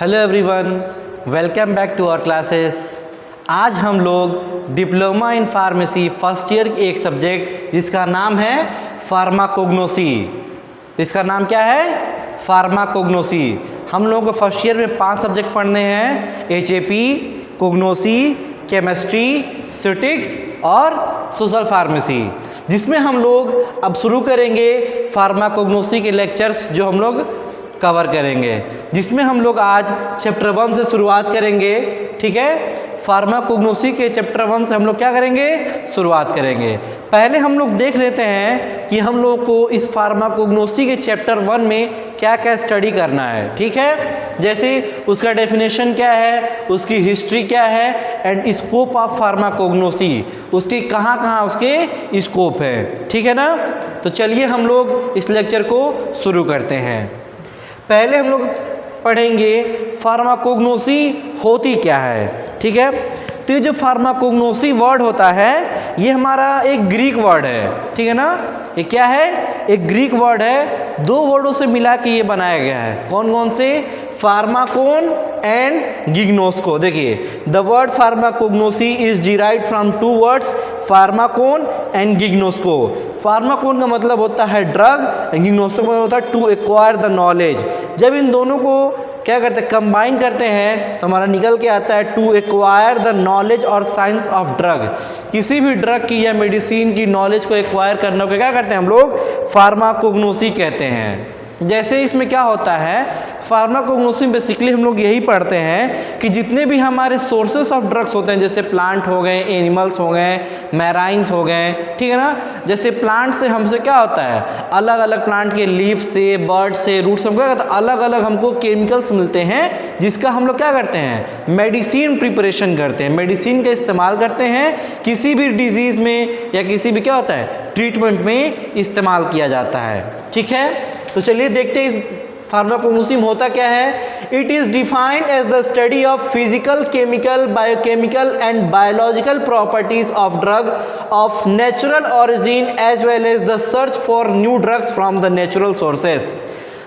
Hello everyone, welcome back to our classes. आज हम लोग diploma in pharmacy first year की एक सब्जेक्ट जिसका नाम है फार्माकोग्नोसी। इसका नाम क्या है? फार्माकोग्नोसी। हम लोगों को फर्स्ट ईयर में 5 सब्जेक्ट पढ़ने हैं, HAP, कोग्नोसी, केमिस्ट्री, स्टैटिस्टिक्स और सोशल फार्मेसी, जिसमें हम लोग अब शुरू करेंगे फार्माकोग्नोसी के लेक्चर्स जो हम लोग कवर करेंगे, जिसमें हम लोग आज चैप्टर 1 से शुरुआत करेंगे। ठीक है, फार्माकोग्नोसी के चैप्टर 1 से हम लोग क्या करेंगे? शुरुआत करेंगे। पहले हम लोग देख लेते हैं कि हम लोग को इस फार्माकोग्नोसी के चैप्टर 1 में क्या क्या स्टडी करना है। ठीक है, जैसे उसका डेफिनेशन क्या है, उसकी हिस्ट्री क्या है एंड स्कोप ऑफ फार्माकोग्नोसी, उसकी कहाँ कहाँ उसके स्कोप है। ठीक है ना, तो चलिए हम लोग इस लेक्चर को शुरू करते हैं। पहले हम लोग पढ़ेंगे फार्माकोग्नोसी होती क्या है। ठीक है, तो ये जो फार्माकोग्नोसी वर्ड होता है ये हमारा एक ग्रीक वर्ड है। ठीक है ना, ये क्या है? एक ग्रीक वर्ड है, 2 वर्डों से मिला के ये बनाया गया है। कौन कौन से? Pharmakon and gignosko. देखिए, the word pharmacognosy is derived from 2 words, pharmakon and gignosko. Pharmakon का मतलब होता है ड्रग, गिग्नोस्को का मतलब होता है टू एक्वायर द नॉलेज। जब इन दोनों को क्या करते हैं, कंबाइन करते हैं, तो हमारा निकल के आता है टू एक्वायर द नॉलेज और साइंस ऑफ ड्रग। किसी भी ड्रग की या मेडिसिन की नॉलेज को एक्वायर करने को क्या करते हैं हम लोग? फार्माकोग्नोसी कहते हैं। जैसे इसमें क्या होता है, फार्माकोग्नोसी में बेसिकली हम लोग यही पढ़ते हैं कि जितने भी हमारे सोर्सेस ऑफ ड्रग्स होते हैं, जैसे प्लांट हो गए, एनिमल्स हो गए, मैराइन्स हो गए, ठीक है ना। जैसे प्लांट से हमसे क्या होता है, अलग अलग प्लांट के लीफ से, बर्ड से, रूट से, हम क्या करते हैं, अलग अलग हमको केमिकल्स मिलते हैं, जिसका हम लोग क्या करते हैं? मेडिसिन प्रिपरेशन करते हैं, मेडिसिन का इस्तेमाल करते हैं, किसी भी डिजीज़ में या किसी भी क्या होता है ट्रीटमेंट में इस्तेमाल किया जाता है। ठीक है, तो चलिए देखते हैं इस फार्माकोग्नोसी में होता क्या है। It is defined as the study of physical, chemical, biochemical and biological properties of drug of natural origin as well as the search for new drugs from the natural sources.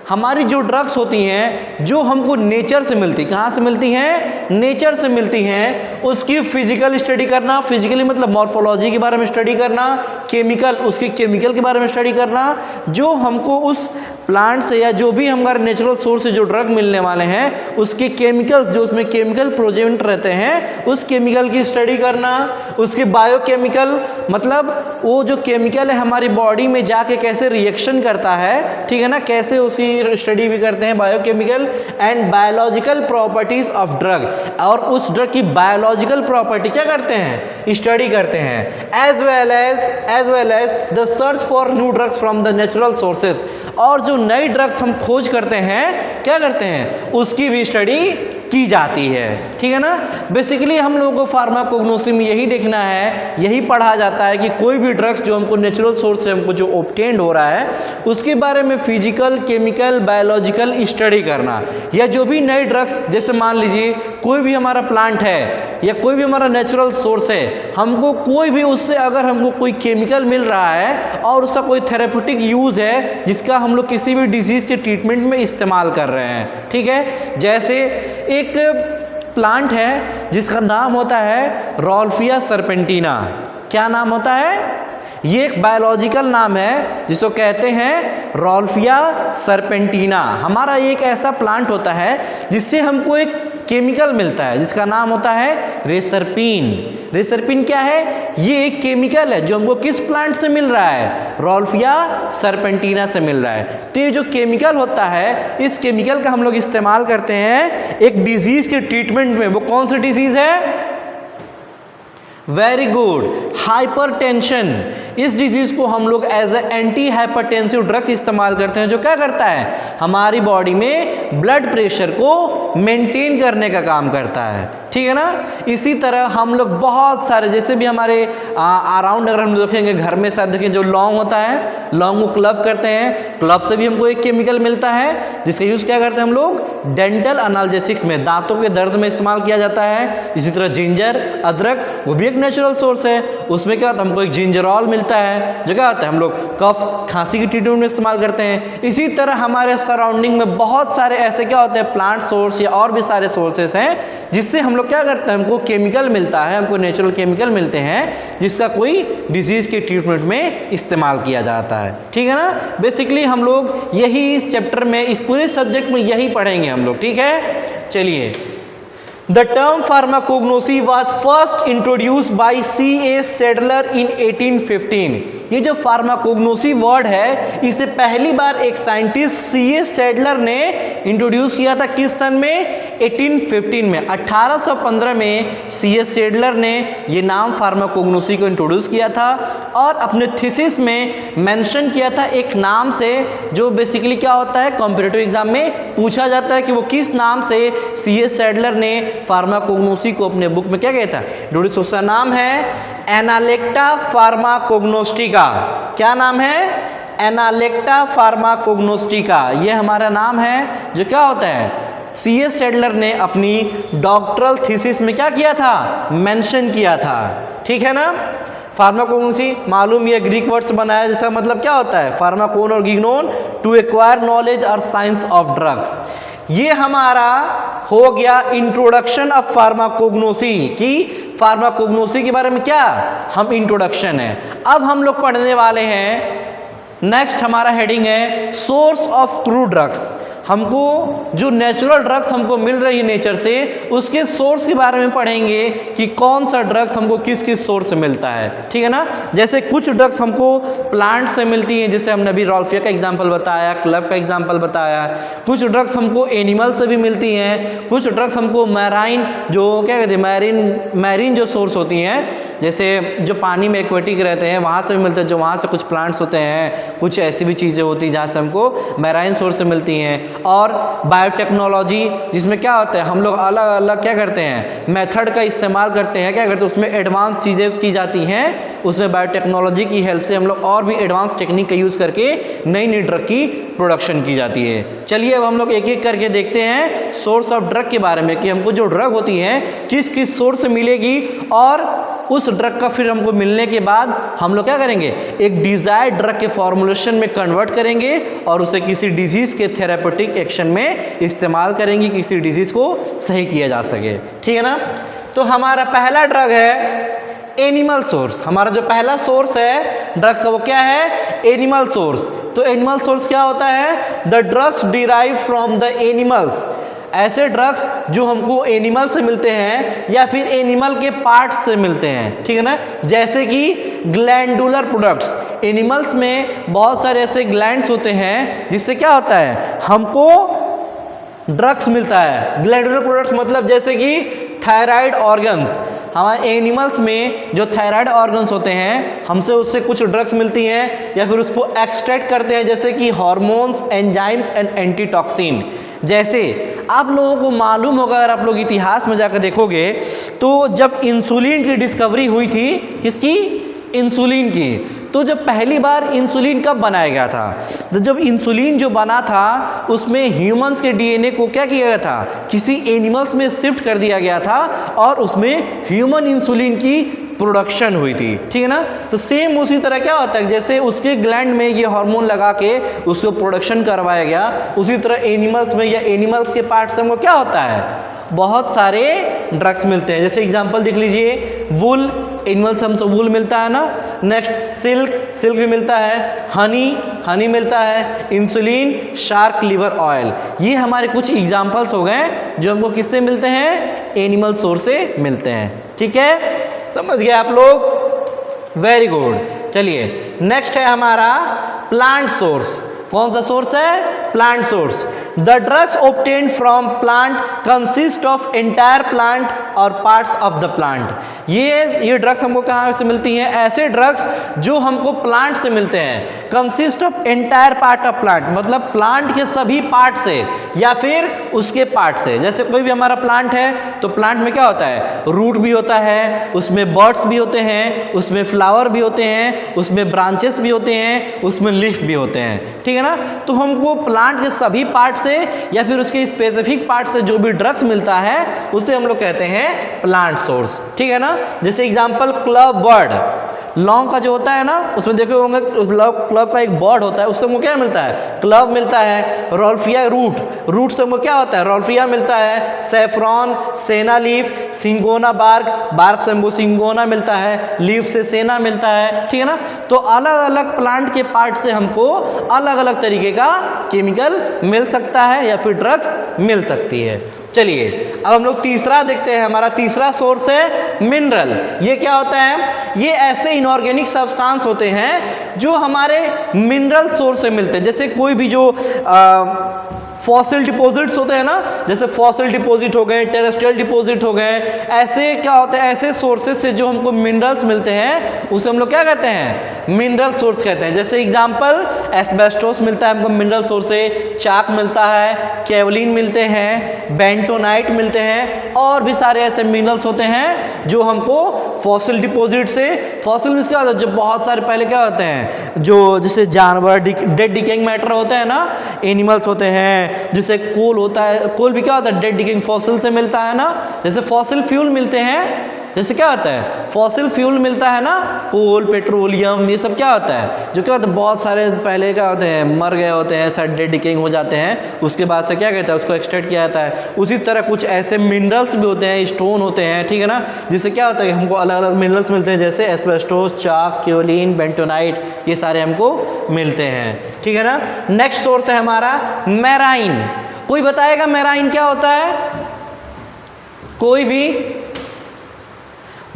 हमारी जो drugs होती हैं जो हमको nature से मिलती, कहाँ से मिलती हैं? नेचर से मिलती हैं। उसकी फिजिकल स्टडी करना, फिजिकली मतलब मॉर्फोलॉजी के बारे में स्टडी करना, केमिकल, उसके केमिकल के बारे में स्टडी करना, जो हमको उस प्लांट से या जो भी हमारे नेचुरल सोर्स से जो ड्रग मिलने वाले हैं उसके केमिकल्स, जो उसमें केमिकल प्रेजेंट रहते हैं, उस केमिकल की स्टडी करना। उसके बायोकेमिकल मतलब वो जो केमिकल है हमारी बॉडी में जाके कैसे रिएक्शन करता है, ठीक है ना, कैसे उसकी स्टडी भी करते हैं, biochemical and biological properties of drug, और उस ड्रग की बायोलॉजिकल प्रॉपर्टी क्या करते हैं? स्टडी करते हैं। As well as the search for new drugs from the natural sources, और जो नई ड्रग्स हम खोज करते हैं, क्या करते हैं? उसकी भी स्टडी की जाती है। ठीक है ना, बेसिकली हम लोगों को फार्माकोग्नोसी में यही देखना है, यही पढ़ा जाता है कि कोई भी ड्रग्स जो हमको नेचुरल सोर्स से हमको जो ऑब्टेन्ड हो रहा है उसके बारे में फिजिकल, केमिकल, बायोलॉजिकल स्टडी करना। या जो भी नई ड्रग्स, जैसे मान लीजिए कोई भी हमारा प्लांट है या कोई भी हमारा नेचुरल सोर्स है, हमको कोई भी उससे अगर हमको कोई केमिकल मिल रहा है और उसका कोई थेरेप्यूटिक यूज़ है जिसका हम लोग किसी भी डिजीज़ के ट्रीटमेंट में इस्तेमाल कर रहे हैं। ठीक है, जैसे एक प्लांट है जिसका नाम होता है रोल्फिया सर्पेंटिना। क्या नाम होता है? ये एक बायोलॉजिकल नाम है जिसको कहते हैं रोल्फिया सर्पेंटिना। हमारा एक ऐसा प्लांट होता है जिससे हमको एक केमिकल मिलता है जिसका नाम होता है रेसरपिन। रेसरपिन क्या है? ये एक केमिकल है जो हमको किस प्लांट से मिल रहा है? रोल्फिया सर्पेंटिना से मिल रहा है। तो ये जो केमिकल होता है, इस केमिकल का हम लोग इस्तेमाल करते हैं एक डिजीज़ के ट्रीटमेंट में। वो कौन सी डिजीज़ है? Very good, hypertension. इस डिजीज़ को हम लोग as a anti hypertensive drug इस्तेमाल करते हैं, जो क्या करता है? हमारी बॉडी में ब्लड प्रेशर को मेंटेन करने का काम करता है। ठीक है ना, इसी तरह हम लोग बहुत सारे, जैसे भी हमारे अराउंड अगर हम देखेंगे, घर में साथ देखें, जो लौंग होता है, लौंग को क्लव करते हैं, क्लव से भी हमको एक केमिकल मिलता है जिसका यूज़ क्या करते हैं हम लोग? डेंटल एनाल्जेसिक्स में, दांतों के दर्द में इस्तेमाल किया जाता है। इसी तरह जिंजर, अदरक, वो भी एक नेचुरल सोर्स है, उसमें क्या होता है? हमको एक जिंजरॉल मिलता होता है जो क्या होता है हम लोग कफ खांसी की ट्रीटमेंट में इस्तेमाल करते हैं। इसी तरह हमारे सराउंडिंग में बहुत सारे ऐसे क्या होते हैं प्लांट सोर्स या और भी सारे सोर्सेस हैं जिससे हम लोग क्या करते हैं, हमको केमिकल मिलता है, हमको नेचुरल केमिकल मिलते हैं जिसका कोई डिजीज़ के ट्रीटमेंट में इस्तेमाल किया जाता है। ठीक है ना। बेसिकली हम लोग यही इस चैप्टर में, इस पूरे सब्जेक्ट में यही पढ़ेंगे हम लोग। ठीक है, चलिए। The term pharmacognosy was first introduced by C.A. Sadler in 1815। ये जो फार्माकोग्नोसी वर्ड है इसे पहली बार एक साइंटिस्ट C.A. सैडलर ने इंट्रोड्यूस किया था। किस सन में? 1815 में। 1815 में C.A. सैडलर ने ये नाम फार्माकोग्नोसी को इंट्रोड्यूस किया था और अपने थीसिस में मेंशन किया था एक नाम से जो बेसिकली क्या होता है, कॉम्पिटिटिव एग्जाम में पूछा जाता है कि वो किस नाम से C.A. सैडलर ने फार्माकोग्नोसी को अपने बुक में क्या कहता है इंट्रोड्यूस। उसका नाम है एनालेक्टा फार्माकोग्नोस्टिका। क्या नाम है? एनालेक्टा फार्माकोग्नोस्टिका। ये हमारा नाम है जो क्या होता है C.A. सैडलर ने अपनी डॉक्टरल थीसिस में क्या किया था, मेंशन किया था। ठीक है ना। फार्माकोग्नोसी मालूम ये ग्रीक वर्ड से बनाया जिसका मतलब क्या होता है, फार्माकोन और गिग्नोन, टू एक्वायर नॉलेज और साइंस ऑफ ड्रग्स। ये हमारा हो गया इंट्रोडक्शन ऑफ फार्माकोग्नोसी की फार्माकोग्नोसी के बारे में क्या हम इंट्रोडक्शन है। अब हम लोग पढ़ने वाले हैं, नेक्स्ट हमारा हेडिंग है सोर्स ऑफ ट्रू ड्रग्स। हमको जो नेचुरल ड्रग्स हमको मिल रही है नेचर से, उसके सोर्स के बारे में पढ़ेंगे कि कौन सा ड्रग्स हमको किस किस सोर्स से मिलता है। ठीक है ना। जैसे कुछ ड्रग्स हमको प्लांट से मिलती हैं, जैसे हमने अभी रॉल्फिया का एग्जांपल बताया, क्लब का एग्जांपल बताया। कुछ ड्रग्स हमको एनिमल से भी मिलती हैं, कुछ ड्रग्स हमको मैराइन जो क्या कहते हैं मैरीन जो सोर्स होती हैं, जैसे जो पानी में एक्वेटिक रहते हैं वहाँ से भी मिलते हैं, जो वहाँ से कुछ प्लांट्स होते हैं, कुछ ऐसी भी चीज़ें होती हैं जहाँ से हमको मैराइन सोर्स से मिलती हैं। और बायोटेक्नोलॉजी जिसमें क्या होता है हम लोग अलग अलग क्या करते हैं मेथड का इस्तेमाल करते हैं, क्या करते हैं उसमें एडवांस चीज़ें की जाती हैं, उसमें बायोटेक्नोलॉजी की हेल्प से हम लोग और भी एडवांस टेक्निक का यूज़ करके नई नई ड्रग की प्रोडक्शन की जाती है। चलिए अब हम लोग एक एक करके देखते हैं सोर्स ऑफ ड्रग के बारे में कि हमको जो ड्रग होती है किस किस सोर्स से मिलेगी और उस ड्रग का फिर हमको मिलने के बाद हम लोग क्या करेंगे, एक डिजायर्ड ड्रग के फॉर्मुलेशन में कन्वर्ट करेंगे और उसे किसी डिजीज़ के थेरापेटिक एक्शन में इस्तेमाल करेंगे, किसी डिजीज़ को सही किया जा सके। ठीक है ना। तो हमारा पहला ड्रग है एनिमल सोर्स। हमारा जो पहला सोर्स है ड्रग्स का वो क्या है, एनिमल सोर्स। तो एनिमल सोर्स क्या होता है, the drugs derive from the animals. ऐसे ड्रग्स जो हमको एनिमल से मिलते हैं या फिर एनिमल के पार्ट्स से मिलते हैं। ठीक है ना। जैसे कि ग्लैंडुलर प्रोडक्ट्स, एनिमल्स में बहुत सारे ऐसे ग्लैंड्स होते हैं जिससे क्या होता है हमको ड्रग्स मिलता है। ग्लैंडुलर प्रोडक्ट्स मतलब जैसे कि थायराइड ऑर्गन्स, हमारे एनिमल्स में जो थायराइड ऑर्गन्स होते हैं हमसे उससे कुछ ड्रग्स मिलती हैं या फिर उसको एक्सट्रैक्ट करते हैं, जैसे कि हार्मोन्स, एंजाइम्स एंड एंटीटॉक्सिन। जैसे आप लोगों को मालूम होगा, अगर आप लोग इतिहास में जाकर देखोगे तो जब इंसुलिन की डिस्कवरी हुई थी, किसकी, इंसुलिन की, तो जब पहली बार इंसुलिन कब बनाया गया था, तो जब इंसुलिन जो बना था उसमें ह्यूमंस के डीएनए को क्या किया गया था, किसी एनिमल्स में शिफ्ट कर दिया गया था और उसमें ह्यूमन इंसुलिन की प्रोडक्शन हुई थी। ठीक है ना। तो सेम उसी तरह क्या होता है, जैसे उसके ग्लैंड में ये हार्मोन लगा के उसको प्रोडक्शन करवाया गया, उसी तरह एनिमल्स में या एनिमल्स के पार्ट से हमको क्या होता है, बहुत सारे ड्रग्स मिलते हैं। जैसे एग्जांपल देख लीजिए, वुल, एनिमल से हमसे वुल मिलता है ना। नेक्स्ट सिल्क भी मिलता है, हनी मिलता है, इंसुलिन, शार्क लिवर ऑयल। ये हमारे कुछ एग्जांपल्स हो गए जो हमको किससे मिलते हैं, एनिमल सोर्स से मिलते हैं। ठीक है, समझ गए आप लोग, वेरी गुड। चलिए नेक्स्ट है हमारा प्लांट सोर्स। कौन सा सोर्स है, plant source. The drugs obtained from plant consist of entire plant और पार्ट्स ऑफ द प्लांट। ये ड्रग्स हमको कहाँ से मिलती हैं, ऐसे ड्रग्स जो हमको प्लांट से मिलते हैं। Consist of entire part of plant मतलब प्लांट के सभी पार्ट से या फिर उसके पार्ट से। जैसे कोई भी हमारा प्लांट है तो प्लांट में क्या होता है, रूट भी होता है, उसमें बर्ड्स भी होते हैं, उसमें फ्लावर भी होते हैं, उसमें ब्रांचेस भी होते हैं, उसमें लीफ भी होते हैं। ठीक है ना। तो हमको प्लांट के सभी पार्ट से या फिर उसके स्पेसिफिक पार्ट से जो भी ड्रग्स मिलता है उसे हम लोग कहते हैं प्लांट सोर्स। ठीक है ना। जैसे एग्जांपल क्लब बर्ड, लौंग का जो होता है ना, उसमें देखे होंगे उस क्लव का एक बॉड होता है, उससे हमको क्या मिलता है, क्लव मिलता है। रोल्फिया रूट से हमको क्या होता है, रोल्फिया मिलता है। सेफ्रॉन, सेना लीफ, सिंगोना बार्क से हमको सिंगोना मिलता है, लीफ से सेना मिलता है, ठीक है ना। तो अलग अलग प्लांट के पार्ट से हमको अलग अलग तरीके का केमिकल मिल सकता है या फिर ड्रग्स मिल सकती है। चलिए अब हम लोग तीसरा देखते हैं। हमारा तीसरा सोर्स है मिनरल। ये क्या होता है, ये ऐसे इनऑर्गेनिक सब्सटेंस होते हैं जो हमारे मिनरल सोर्स से मिलते हैं। जैसे कोई भी जो फॉसिल डिपॉजिट्स होते हैं ना, जैसे फॉसिल डिपॉजिट हो गए, टेरेस्ट्रियल डिपॉजिट हो गए, ऐसे क्या होते हैं, ऐसे सोर्सेज से जो हमको मिनरल्स मिलते हैं उसे हम लोग क्या कहते हैं, मिनरल सोर्स कहते हैं। जैसे एग्जांपल एस्बेस्टोस मिलता है हमको मिनरल सोर्स से, चाक मिलता है, केवलिन मिलते हैं, बेंटोनाइट मिलते हैं, और भी सारे ऐसे मिनरल्स होते हैं जो हमको फॉसिल डिपॉजिट से, फॉसिल मींस क्या होता है, जो बहुत सारे पहले क्या होते हैं, जो जैसे जानवर डेड डिकेइंग मैटर होते हैं ना, एनिमल्स होते हैं, जैसे कोल होता है, कोल भी क्या होता है, डेड डिकेइंग फॉसिल से मिलता है ना। जैसे फॉसिल फ्यूल मिलते हैं, जैसे क्या होता है, फॉसिल फ्यूल मिलता है ना, कोल, पेट्रोलियम, ये सब क्या होता है, जो क्या होता है, बहुत सारे पहले क्या होते हैं, मर गए होते हैं, सारे डेड डिकेइंग हो जाते हैं, उसके बाद से क्या कहता है, उसको एक्सट्रैक्ट किया जाता है। उसी तरह कुछ ऐसे मिनरल्स भी होते हैं, स्टोन होते हैं, ठीक है ना, जिससे क्या होता है, हमको अलग अलग मिनरल्स मिलते हैं, जैसे एस्बेस्टोस, चाक, केवलिन, बेंटोनाइट, ये सारे हमको मिलते हैं, ठीक है ना। नेक्स्ट सोर्स है हमारा मैराइन। कोई बताएगा मैराइन क्या होता है, कोई भी?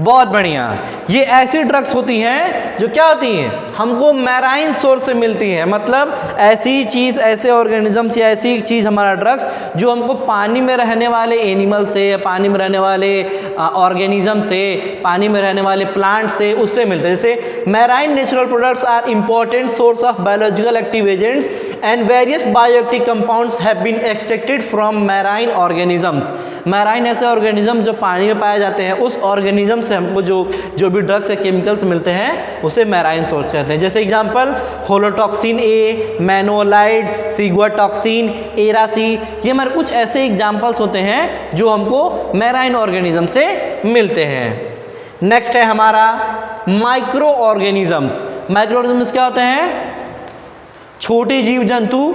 बहुत बढ़िया। ये ऐसी ड्रग्स होती हैं जो क्या होती हैं, हमको मैराइन सोर्स से मिलती हैं। मतलब ऐसी चीज़, ऐसे ऑर्गेनिजम्स या ऐसी चीज़, हमारा ड्रग्स जो हमको पानी में रहने वाले एनिमल से, या पानी में रहने वाले ऑर्गेनिज्म से, पानी में रहने वाले प्लांट से, उससे मिलते हैं। जैसे marine natural products are important source of biological active agents and various bioactive compounds have been extracted from marine organisms. Marine ऐसे ऑर्गेनिज्म जो पानी में पाए जाते हैं, उस ऑर्गेनिज्म से हमको जो भी ड्रग्स या केमिकल्स मिलते हैं उसे मैराइन सोर्स कहते हैं। जैसे एग्जांपल होलोटॉक्सिन ए, मैनोलाइड, सिग्वाटॉक्सिन, एरासी, ये हमारे कुछ ऐसे एग्जांपल्स होते हैं जो हमको मैराइन ऑर्गेनिज्म से मिलते हैं। नेक्स्ट है हमारा माइक्रो ऑर्गेनिजम्स। माइक्रो ऑर्गेनिजम्स क्या होते हैं, छोटे जीव जंतु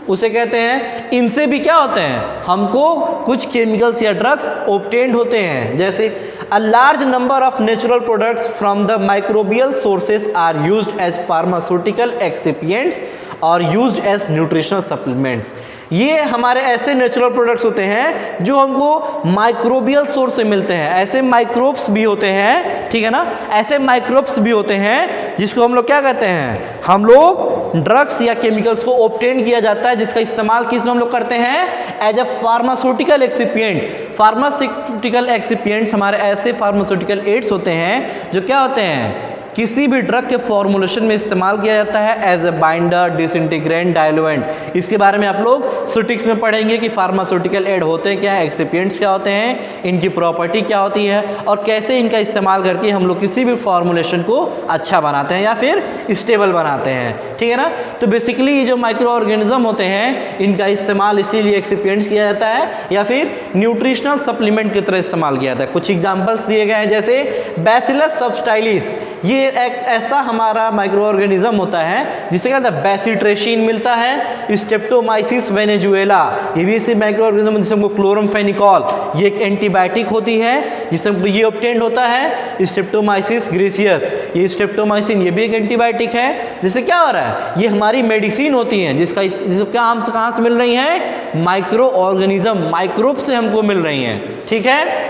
उसे कहते हैं। इनसे भी क्या होते हैं, हमको कुछ केमिकल्स या ड्रग्स ऑब्टेन्ड होते हैं। जैसे a large number of natural products from the microbial sources are used as pharmaceutical excipients और यूज्ड एज न्यूट्रिशनल सप्लीमेंट्स। ये हमारे ऐसे नेचुरल प्रोडक्ट्स होते हैं जो हमको माइक्रोबियल सोर्स से मिलते हैं। ऐसे माइक्रोब्स भी होते हैं, ठीक है ना, ऐसे माइक्रोब्स भी होते हैं जिसको हम लोग क्या कहते हैं, हम लोग ड्रग्स या केमिकल्स को ऑब्टेन किया जाता है, जिसका इस्तेमाल किस में हम लोग करते हैं, as a pharmaceutical excipient. Pharmaceutical excipients हमारे ऐसे फार्मास्यूटिकल एड्स होते हैं जो क्या होते हैं, किसी भी ड्रग के फॉर्मुलेशन में इस्तेमाल किया जाता है एज ए बाइंडर, डिसइंटीग्रेंट, डाइलुएंट। इसके बारे में आप लोग सुटिक्स में पढ़ेंगे कि फार्मास्यूटिकल एड होते हैं क्या, एक्सिपिएंट्स क्या होते हैं, इनकी प्रॉपर्टी क्या होती है, और कैसे इनका इस्तेमाल करके हम लोग किसी भी फॉर्मुलेशन को अच्छा बनाते हैं या फिर स्टेबल बनाते हैं, ठीक है ना। तो बेसिकली ये जो माइक्रो ऑर्गेनिज्म होते हैं, इनका इस्तेमाल इसीलिए एक्सिपिएंट्स किया जाता है या फिर न्यूट्रिशनल सप्लीमेंट की तरह इस्तेमाल किया जाता है। कुछ एग्जाम्पल्स दिए गए हैं, जैसे बैसिलस सबटाइलिस, ये एक ऐसा हमारा माइक्रो ऑर्गेनिज्म होता है जिसे क्या होता है, बेसिट्रेशिन मिलता है। स्ट्रेप्टोमाइसिस वेनेजुएला, ये भी इसी माइक्रो ऑर्गेनिज्म जिसे हमको क्लोरमफेनिकॉल, ये एक एंटीबायोटिक होती है जिससे हमको ये ऑब्टेन्ड होता है। स्ट्रेप्टोमाइसिस ग्रेसियस, ये स्ट्रेप्टोमाइसिन, ये भी एक एंटीबायोटिक है। जिससे क्या हो रहा है, ये हमारी मेडिसिन होती है जिसका कहाँ से मिल रही है, माइक्रो ऑर्गेनिज्म, माइक्रोब से हमको मिल रही हैं, ठीक है।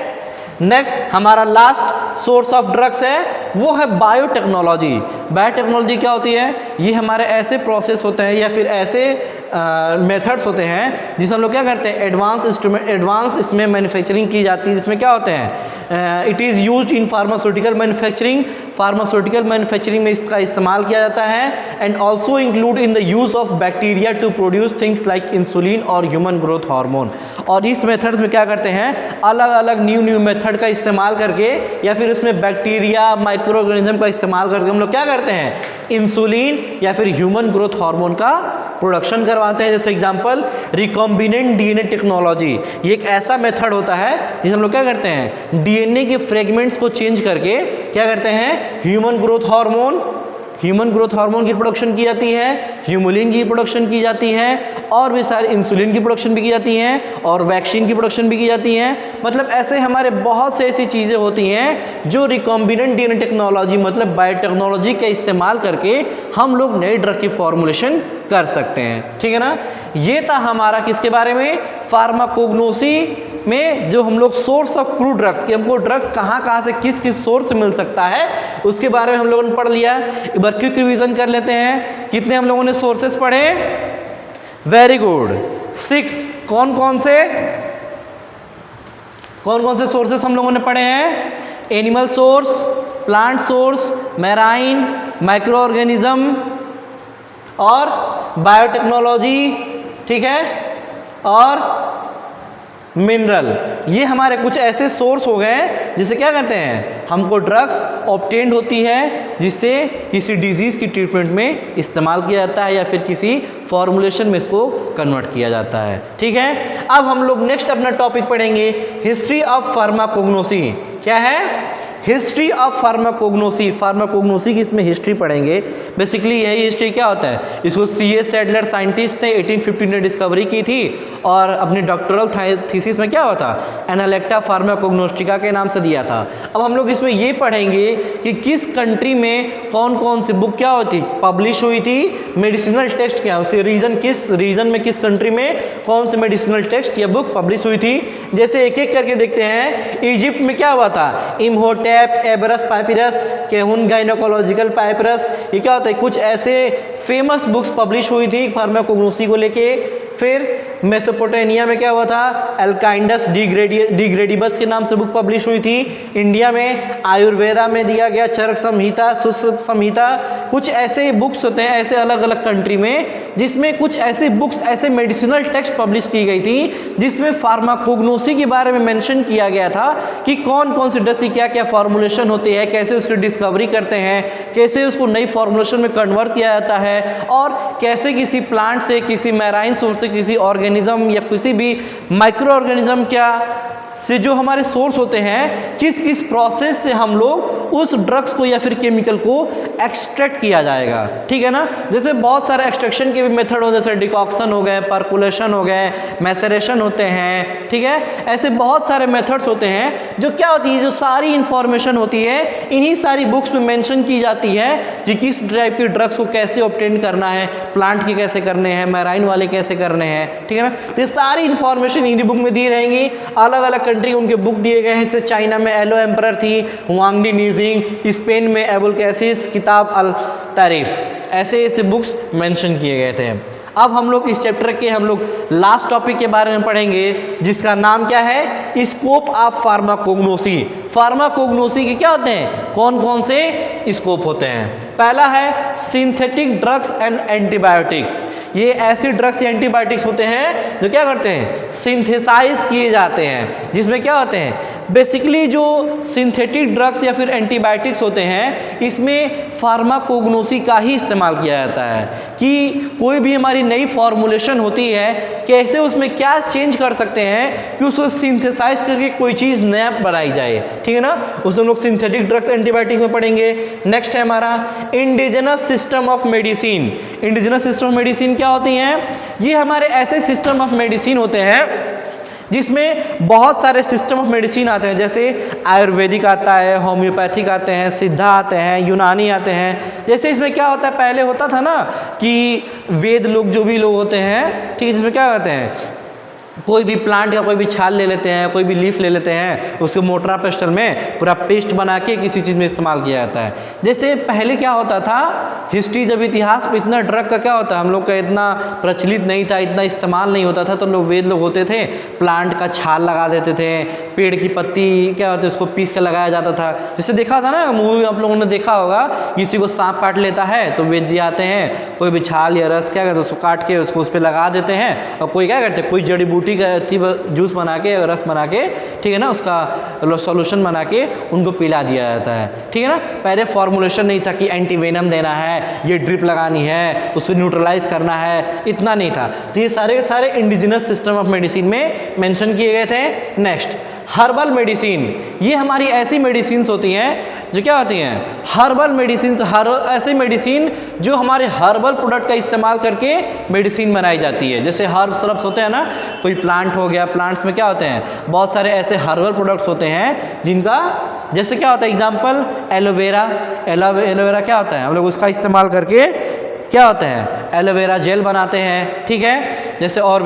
नेक्स्ट हमारा लास्ट सोर्स ऑफ ड्रग्स है, वो है बायोटेक्नोलॉजी। बायोटेक्नोलॉजी क्या होती है, ये हमारे ऐसे प्रोसेस होते हैं या फिर ऐसे मेथड्स होते हैं जिसमें हम लोग क्या करते हैं, एडवांस इसमें मैन्युफैक्चरिंग की जाती है, जिसमें क्या होते हैं, it is used in pharmaceutical manufacturing. Pharmaceutical manufacturing में इसका इस्तेमाल किया जाता है। And also include in the use of bacteria to produce things like insulin और ह्यूमन ग्रोथ हार्मोन। और इस मेथड्स में क्या करते हैं, अलग अलग न्यू मेथड का इस्तेमाल करके या फिर उसमें बैक्टीरिया, माइक्रो ऑर्गेनिज्म का इस्तेमाल करके हम लोग क्या करते हैं, इंसुलिन या फिर ह्यूमन ग्रोथ हार्मोन का प्रोडक्शन करवाते हैं। जैसे एग्जांपल रिकॉम्बिनेंट डीएनए टेक्नोलॉजी, ये एक ऐसा मेथड होता है जिसमें हम लोग क्या करते हैं, डीएनए के फ्रेगमेंट्स को चेंज करके क्या करते हैं, ह्यूमन ग्रोथ हार्मोन की प्रोडक्शन की जाती है, ह्यूमुलिन की प्रोडक्शन की जाती है, और भी सारे इंसुलिन की प्रोडक्शन भी की जाती हैं, और वैक्सीन की प्रोडक्शन भी की जाती हैं। मतलब ऐसे हमारे बहुत से ऐसी चीज़ें होती हैं जो रिकॉम्बिनेंट डीएनए टेक्नोलॉजी मतलब बायोटेक्नोलॉजी का इस्तेमाल करके हम लोग नए ड्रग की फॉर्मुलेशन कर सकते हैं। ठीक है ना। ये था हमारा किसके बारे में, फार्माकोग्नोसी में जो हम लोग सोर्स ऑफ क्रू ड्रग्स कि हमको ड्रग्स कहाँ से किस सोर्स से मिल सकता है उसके बारे में हम लोगों ने पढ़ लिया। एक बार क्विक रिवीजन कर लेते हैं। कितने हम लोगों ने सोर्सेस पढ़े, वेरी गुड, 6। कौन कौन से सोर्सेस हम लोगों ने पढ़े हैं, animal source, plant source, marine, micro organism और बायोटेक्नोलॉजी, ठीक है, और मिनरल। ये हमारे कुछ ऐसे सोर्स हो गए जिससे क्या कहते हैं, हमको ड्रग्स ऑब्टेन्ड होती है जिससे किसी डिजीज़ की ट्रीटमेंट में इस्तेमाल किया जाता है या फिर किसी फॉर्मुलेशन में इसको कन्वर्ट किया जाता है। ठीक है। अब हम लोग नेक्स्ट अपना टॉपिक पढ़ेंगे, हिस्ट्री ऑफ फार्माकोग्नोसी। क्या है, हिस्ट्री ऑफ फार्माकोग्नोसी की इसमें हिस्ट्री पढ़ेंगे। बेसिकली यही हिस्ट्री क्या होता है, इसको C.S. सैडलर साइंटिस्ट ने 1850 में डिस्कवरी की थी और अपनी डॉक्टरल थीसिस में क्या हुआ था, एनालेक्टा फार्माकोग्नोस्टिका के नाम से दिया था। अब हम लोग इसमें ये पढ़ेंगे कि किस कंट्री में कौन कौन सी बुक क्या होती पब्लिश हुई थी, मेडिसिनल टेक्स्ट क्या, उसे रीजन किस रीजन में किस कंट्री में कौन से मेडिसिनल टेक्स्ट या बुक पब्लिश हुई थी। जैसे एक एक करके देखते हैं। इजिप्ट में क्या हुआ था, इम्होटेप, एबरस पाइपिरस, केहुन गाइनोकोलॉजिकल पाइपिरस, ये क्या होता है, कुछ ऐसे फेमस बुक्स पब्लिश हुई थी फार्माकोग्नोसी को लेके। फिर मेसोपोटामिया में क्या हुआ था, एल्काइंडस डिग्रेडिबस के नाम से बुक पब्लिश हुई थी। इंडिया में आयुर्वेदा में दिया गया चरक संहिता, सुश्रुत संहिता। कुछ ऐसे बुक्स होते हैं ऐसे अलग अलग कंट्री में जिसमें कुछ ऐसे बुक्स ऐसे मेडिसिनल टेक्स्ट पब्लिश की गई थी जिसमें फार्माकोग्नोसी के बारे में मेंशन किया गया था कि कौन कौन सी ड्रग्स की क्या क्या फॉर्मुलेशन होती है, कैसे उसकी डिस्कवरी करते हैं, कैसे उसको नई फॉर्मुलेशन में कन्वर्ट किया जाता है, और कैसे किसी प्लांट से, किसी मैराइन सोर्स से, किसी ऑर्गेनिज्म या किसी भी माइक्रो ऑर्गेनिज्म क्या से जो हमारे सोर्स होते हैं, किस किस प्रोसेस से हम लोग उस ड्रग्स को या फिर केमिकल को एक्सट्रैक्ट किया जाएगा। ठीक है ना। जैसे बहुत सारे एक्सट्रैक्शन के भी मेथड हो, जैसे डिकॉक्शन हो गए, परकुलेशन हो गए, मैसरेशन होते हैं। ठीक है। ऐसे बहुत सारे मेथड्स होते हैं जो क्या होती है, जो सारी इंफॉर्मेशन होती है इन्हीं सारी बुक्स में मेंशन की जाती है कि किस टाइप के ड्रग्स को कैसे ऑब्टेन करना है, प्लांट के कैसे करने हैं, मैराइन वाले कैसे करने हैं। ठीक है ना। तो ये सारी इंफॉर्मेशन इन्हीं बुक में दी रहेंगी। अलग अलग कंट्री उनके बुक दिए गए हैं। जैसे चाइना में एलो एम्परर थी, वांगडी नीजिंग, स्पेन में एबुल कैसिस, किताब अल तारीफ, ऐसे ऐसे बुक्स मेंशन किए गए थे। अब हम लोग इस चैप्टर के हम लोग लास्ट टॉपिक के बारे में पढ़ेंगे जिसका नाम क्या है, स्कोप ऑफ फार्माकोग्नोसी। फार्माकोग्नोसी के क्या होते हैं, कौन कौन से स्कोप होते हैं। पहला है सिंथेटिक ड्रग्स एंड एंटीबायोटिक्स। ये ऐसे ड्रग्स या एंटीबायोटिक्स होते हैं जो क्या करते हैं, सिंथेसाइज किए जाते हैं, जिसमें क्या होते हैं, बेसिकली जो सिंथेटिक ड्रग्स या फिर एंटीबायोटिक्स होते हैं इसमें फार्माकोग्नोसी का ही इस्तेमाल किया जाता है कि कोई भी हमारी नई फॉर्मुलेशन होती है कैसे उसमें क्या चेंज कर सकते हैं कि उसको सिंथेसाइज करके कोई चीज़ नया बनाई जाए। ठीक है ना। उसमें हम लोग सिंथेटिक ड्रग्स एंटीबायोटिक्स में पढ़ेंगे। नेक्स्ट है हमारा indigenous system of medicine. Indigenous system of medicine क्या होती हैं, ये हमारे ऐसे सिस्टम ऑफ मेडिसिन होते हैं जिसमें बहुत सारे सिस्टम ऑफ मेडिसिन आते हैं। जैसे आयुर्वेदिक आता है, होम्योपैथिक आते हैं, सिद्धा आते हैं, यूनानी आते हैं। जैसे इसमें क्या होता है, पहले होता था ना कि वेद लोग जो भी लोग होते हैं, ठीक है, जिसमें क्या करते हैं, कोई भी प्लांट का कोई भी छाल ले लेते हैं, कोई भी लीफ ले लेते हैं, उसको मोटा पेस्टल में पूरा पेस्ट बना के किसी चीज़ में इस्तेमाल किया जाता है। जैसे पहले क्या होता था, हिस्ट्री जब इतिहास में इतना ड्रग का क्या होता है, हम लोग का इतना प्रचलित नहीं था, इतना इस्तेमाल नहीं होता था, तो लोग वेद लोग होते थे प्लांट का छाल लगा देते थे, पेड़ की पत्ती क्या होती है उसको पीस कर लगाया जाता था। जैसे देखा था ना मूवी, आप लोगों ने देखा होगा, किसी को सांप काट लेता है तो वेद जी आते हैं, कोई भी छाल या रस क्या करते हैं उसको काट के उसको उस पर लगा देते हैं, और कोई क्या करते हैं, कोई जड़ी फ्रूटी का जूस बना के, रस बना के, ठीक है ना, उसका सॉल्यूशन बना के उनको पिला दिया जाता है, ठीक है ना। पहले फॉर्मुलेशन नहीं था कि एंटीवेनम देना है, ये ड्रिप लगानी है, उसको न्यूट्रलाइज करना है, इतना नहीं था। तो ये सारे के सारे इंडिजिनस सिस्टम ऑफ मेडिसिन में मेंशन किए गए थे। Next, herbal medicine. ये हमारी ऐसी मेडिसिन होती हैं जो क्या होती हैं, हर्बल मेडिसिन, ऐसे मेडिसिन जो हमारे हर्बल प्रोडक्ट का इस्तेमाल करके मेडिसिन बनाई जाती है। जैसे हर्ब सिरप्स होते हैं ना, कोई प्लांट हो गया, प्लांट्स में क्या होते हैं, बहुत सारे ऐसे हर्बल प्रोडक्ट्स होते हैं जिनका, जैसे क्या होता है एग्जाम्पल, एलोवेरा। एलोवेरा क्या होता है, हम लोग उसका इस्तेमाल करके क्या होता है, एलोवेरा जेल बनाते हैं, ठीक है। जैसे और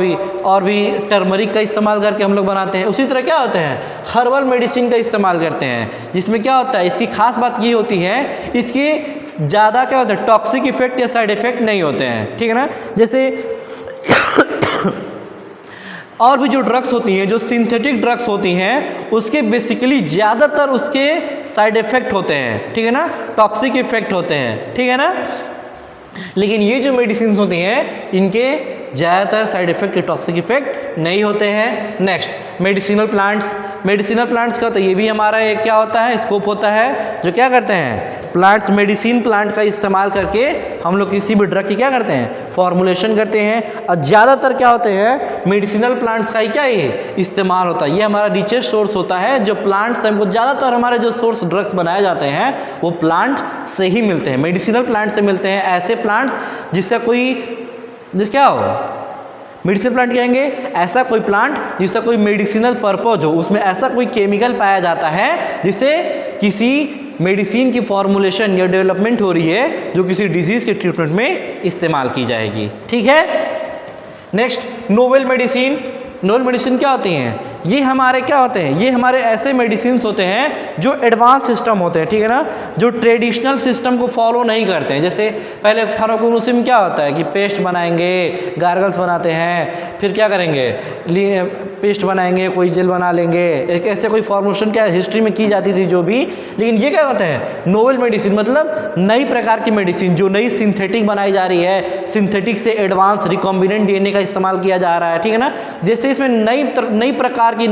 भी टर्मरिक का इस्तेमाल करके हम लोग बनाते हैं। उसी तरह क्या होते हैं, हर्बल मेडिसिन का इस्तेमाल करते हैं, जिसमें क्या होता है, इसकी खास बात ये होती है, इसके ज़्यादा क्या होता है, टॉक्सिक इफेक्ट या साइड इफेक्ट नहीं होते हैं, ठीक है ना। जैसे और भी जो ड्रग्स होती हैं, जो सिंथेटिक ड्रग्स होती हैं, उसके बेसिकली ज़्यादातर उसके साइड इफ़ेक्ट होते हैं, ठीक है ना, टॉक्सिक इफेक्ट होते हैं, ठीक है ना। लेकिन ये जो मेडिसिन होती हैं, इनके ज़्यादातर साइड इफेक्ट, टॉक्सिक इफेक्ट नहीं होते हैं। Next, medicinal plants. Medicinal plants का, तो ये भी हमारा एक क्या होता है, स्कोप होता है, जो क्या करते हैं, प्लांट्स, मेडिसिन प्लांट का इस्तेमाल करके हम लोग किसी भी ड्रग की क्या करते हैं, फॉर्मुलेशन करते हैं। और ज़्यादातर क्या होते हैं, मेडिसिनल प्लांट्स का ही क्या ये इस्तेमाल होता है। ये हमारा रिचेस्ट सोर्स होता है, जो प्लांट्स हमको ज़्यादातर हमारे जो सोर्स ड्रग्स बनाए जाते हैं वो प्लांट से ही मिलते हैं, मेडिसिनल प्लांट से मिलते हैं। ऐसे प्लांट्स जिसका कोई क्या हो, मेडिसिनल प्लांट कहेंगे ऐसा कोई प्लांट जिसका कोई मेडिसिनल पर्पज हो, उसमें ऐसा कोई केमिकल पाया जाता है जिससे किसी मेडिसिन की फॉर्मुलेशन या डेवलपमेंट हो रही है, जो किसी डिजीज़ के ट्रीटमेंट में इस्तेमाल की जाएगी, ठीक है। Next, novel medicine. Novel medicine क्या होती हैं, ये हमारे क्या होते हैं, ये हमारे ऐसे मेडिसिन होते हैं जो एडवांस सिस्टम होते हैं, ठीक है ना, जो ट्रेडिशनल सिस्टम को फॉलो नहीं करते हैं। जैसे पहले फार्माकोग्नोसी में क्या होता है कि पेस्ट बनाएंगे, गार्गल्स बनाते हैं, फिर क्या करेंगे, पेस्ट बनाएंगे, कोई जेल बना लेंगे, एक ऐसे कोई फॉर्मुलेशन क्या हिस्ट्री में की जाती थी जो भी। लेकिन ये क्या होता है, नोवेल मेडिसिन, मतलब नई प्रकार की मेडिसिन जो नई सिंथेटिक बनाई जा रही है, सिंथेटिक से एडवांस रिकॉम्बिनेंट डीएनए का इस्तेमाल किया जा रहा है, ठीक है ना। जैसे इसमें नई प्रकार की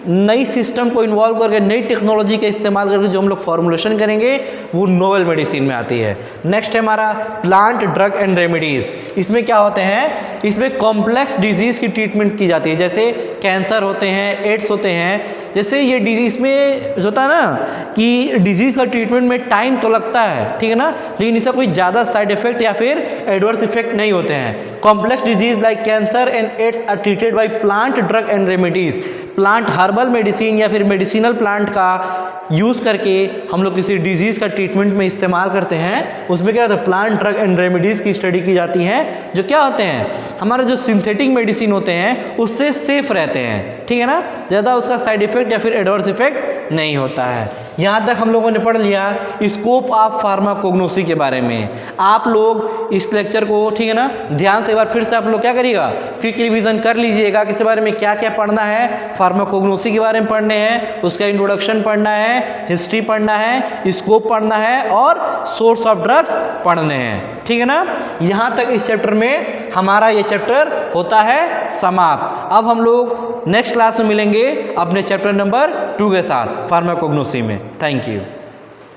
नई सिस्टम को इन्वॉल्व करके, नई टेक्नोलॉजी का इस्तेमाल करके जो हम लोग फॉर्मुलेशन करेंगे वो नोवेल मेडिसिन में आती है। नेक्स्ट है हमारा प्लांट ड्रग एंड रेमेडीज। इसमें क्या होते हैं, इसमें कॉम्प्लेक्स डिजीज़ की ट्रीटमेंट की जाती है, जैसे कैंसर होते हैं, एड्स होते हैं। जैसे ये डिजीज़ में होता है ना कि डिजीज़ का ट्रीटमेंट में टाइम तो लगता है, ठीक है ना, लेकिन इसका कोई ज़्यादा साइड इफेक्ट या फिर एडवर्स इफेक्ट नहीं होते हैं। Complex disease like cancer and AIDS are treated by plant drug and remedies. Plant herbal medicine या फिर मेडिसिनल प्लांट का यूज़ करके हम लोग किसी डिजीज़ का ट्रीटमेंट में इस्तेमाल करते हैं, उसमें क्या होता है, प्लांट ड्रग एंड रेमेडीज़ की स्टडी की जाती है, जो क्या होते हैं, हमारे जो सिंथेटिक मेडिसिन होते हैं उससे सेफ रहते हैं, ठीक है ना, ज़्यादा उसका साइड इफेक्ट या फिर एडवर्स इफेक्ट नहीं होता है। यहाँ तक हम लोगों ने पढ़ लिया स्कोप ऑफ फार्माकोग्नोसी के बारे में। आप लोग इस लेक्चर को, ठीक है ना, ध्यान से एक बार फिर से आप लोग क्या करिएगा, क्विक रिवीजन कर लीजिएगा, किस बारे में क्या क्या पढ़ना है। फार्माकोग्नोसी के बारे में पढ़ने हैं, उसका इंट्रोडक्शन पढ़ना है, हिस्ट्री पढ़ना है, स्कोप पढ़ना है और सोर्स ऑफ ड्रग्स पढ़ने हैं, ठीक है ना। यहाँ तक इस चैप्टर में हमारा ये चैप्टर होता है समाप्त। अब हम लोग नेक्स्ट क्लास में मिलेंगे अपने चैप्टर नंबर 2 के साथ फार्माकोग्नोसी में। Thank you.